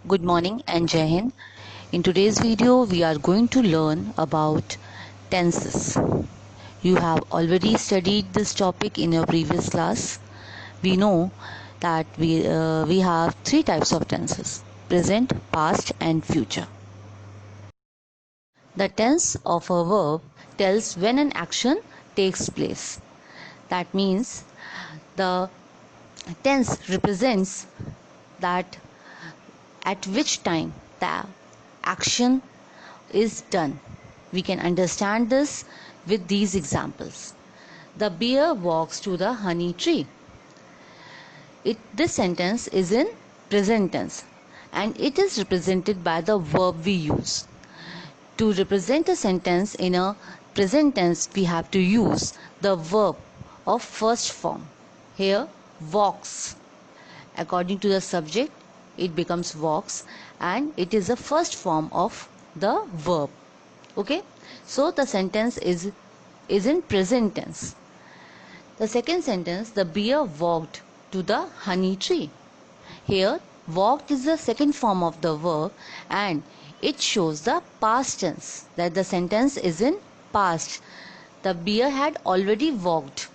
Good morning and Jai Hind. In today's video, we are going to learn about tenses. You have already studied this topic in your previous class. We know that we have three types of tenses: present, past, and future. The tense of a verb tells when an action takes place. That means the tense represents that at which time the action is done. We can understand this with these examples. The bear walks to the honey tree. This sentence is in present tense and it is represented by the verb we use. To represent a sentence in a present tense, we have to use the verb of first form. Here, walks. According to the subject, it becomes walks and it is the first form of the verb. Okay, so the sentence is in present tense. The second sentence, the bear walked to the honey tree. Here, walked is the second form of the verb and it shows the past tense, that the sentence is in past. The bear had already walked,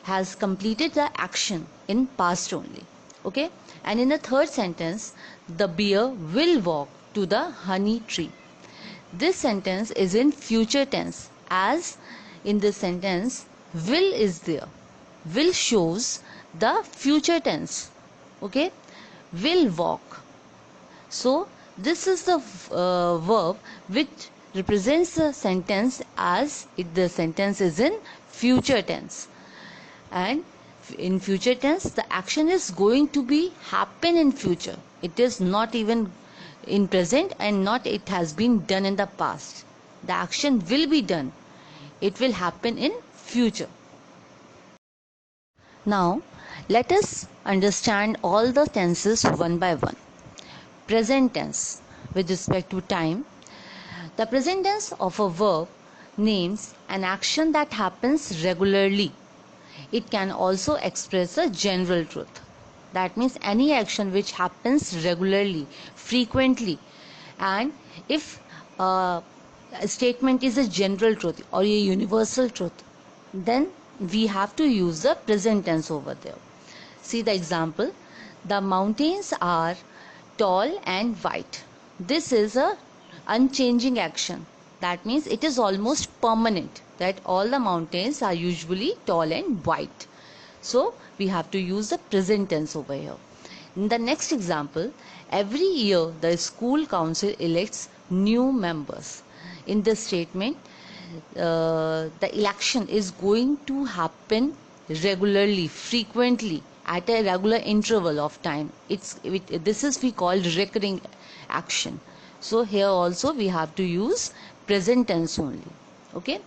has completed the action in past only. Okay, and in the third sentence, the bear will walk to the honey tree. This sentence is in future tense, as in this sentence will is there. Will shows the future tense. Okay, will walk. So this is the verb which represents the sentence as the sentence is in future tense, and in future tense the action is going to be happen in future. It is not even in present and not it has been done in the past. The action will be done. It will happen in future. Now let us understand all the tenses one by one. Present tense with respect to time. The present tense of a verb names an action that happens regularly. It can also express a general truth. That means any action which happens regularly, frequently, and if a statement is a general truth or a universal truth, then we have to use the present tense over there. See the example. The mountains are tall and white. This is a unchanging action. That means it is almost permanent, that all the mountains are usually tall and white. So we have to use the present tense over here. In the next example, every year the school council elects new members. In this statement, the election is going to happen regularly, frequently, at a regular interval of time. This is we call recurring action. So here also we have to use present tense only. Okay.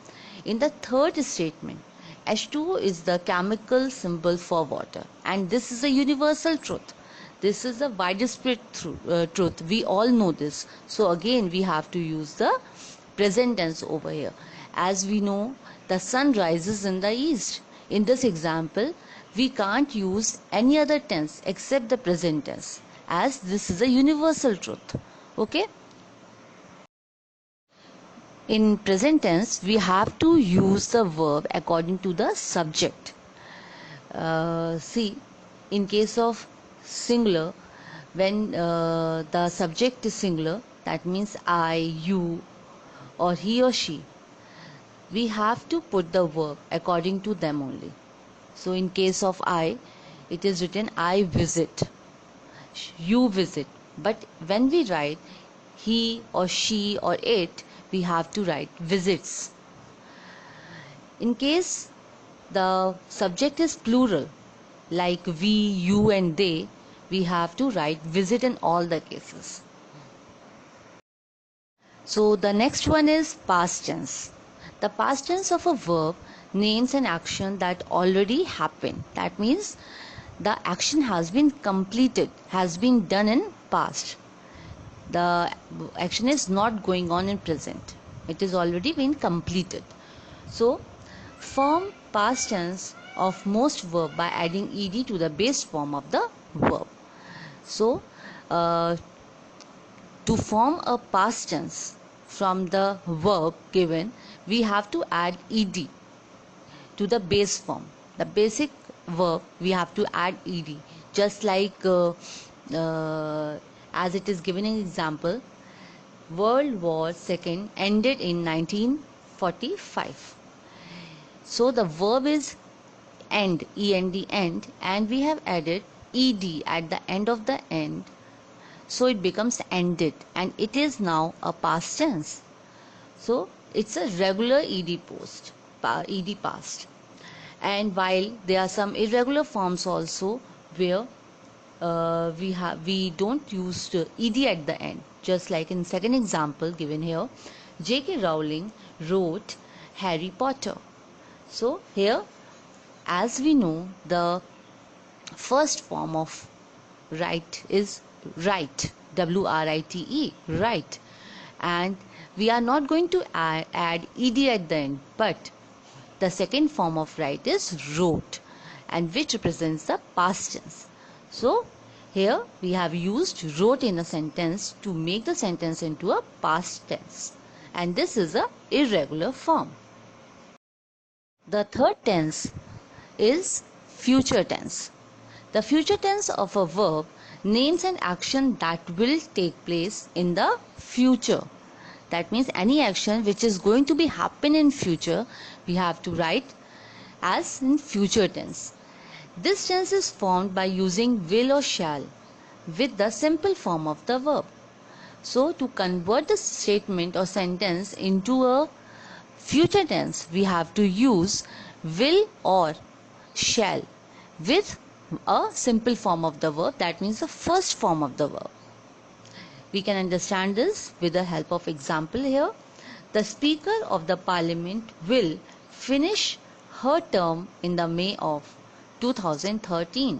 In the third statement, H2O is the chemical symbol for water, and this is a universal truth. This is a widespread truth. We all know this. So again we have to use the present tense over here. As we know, the sun rises in the east. In this example, we can't use any other tense except the present tense, as this is a universal truth. Okay. In present tense, we have to use the verb according to the subject. See, in case of singular, when the subject is singular, that means I, you, or he or she, we have to put the verb according to them only. So in case of I, it is written I visit, you visit. But when we write he or she or it, we have to write visits. In case the subject is plural, like we, you and they, we have to write visit in all the cases. So the next one is past tense. The past tense of a verb names an action that already happened. That means the action has been completed, has been done in past. The action is not going on in present. It is already been completed. So form past tense of most verb by adding ed to the base form of the verb. So To form a past tense from the verb given, we have to add ed to the base form. The basic verb we have to add ed, just like as it is given in example, World War II ended in 1945. So the verb is end, end, and we have added ed at the end of the end, so it becomes ended, and it is now a past tense. So it's a regular ed past. And while there are some irregular forms also where we don't use ed at the end, just like in second example given here, J.K. Rowling wrote Harry Potter. So here, as we know, the first form of write is write, write, write, and we are not going to add ed at the end, but the second form of write is wrote, and which represents the past tense. So here we have used wrote in a sentence to make the sentence into a past tense, and this is a irregular form. The third tense is future tense. The future tense of a verb names an action that will take place in the future. That means any action which is going to be happen in future, we have to write as in future tense. This tense is formed by using will or shall with the simple form of the verb. So to convert the statement or sentence into a future tense, we have to use will or shall with a simple form of the verb, that means the first form of the verb. We can understand this with the help of example here. The Speaker of the Parliament will finish her term in the May of 2013.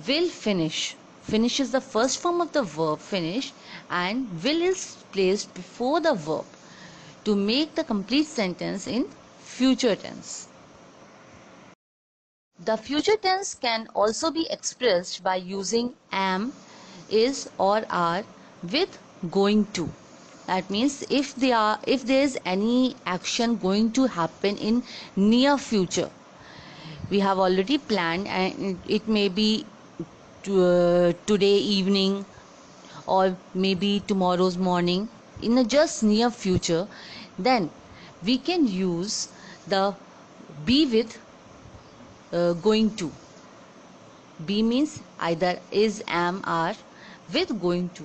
Will finish. Finish is the first form of the verb finish, and will is placed before the verb to make the complete sentence in future tense. The future tense can also be expressed by using am, is or are with going to. That means if there is any action going to happen in near future, we have already planned, and it may be today evening or maybe tomorrow's morning, in a just near future, then we can use the be with going to. Be means either is, am, are with going to.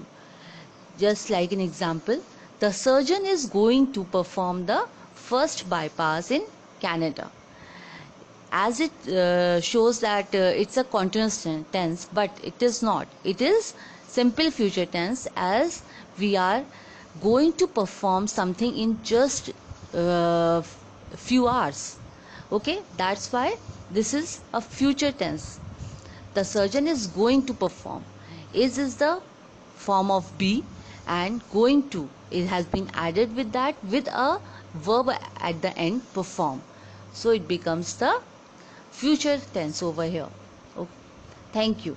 Just like an example, the surgeon is going to perform the first bypass in Canada. As it shows that it's a continuous tense, but it is not. It is simple future tense, as we are going to perform something in just few hours. Okay, that's why this is a future tense. The surgeon is going to perform. Is the form of be, and going to, it has been added with that with a verb at the end, perform. So it becomes the future tense over here. Okay. Thank you.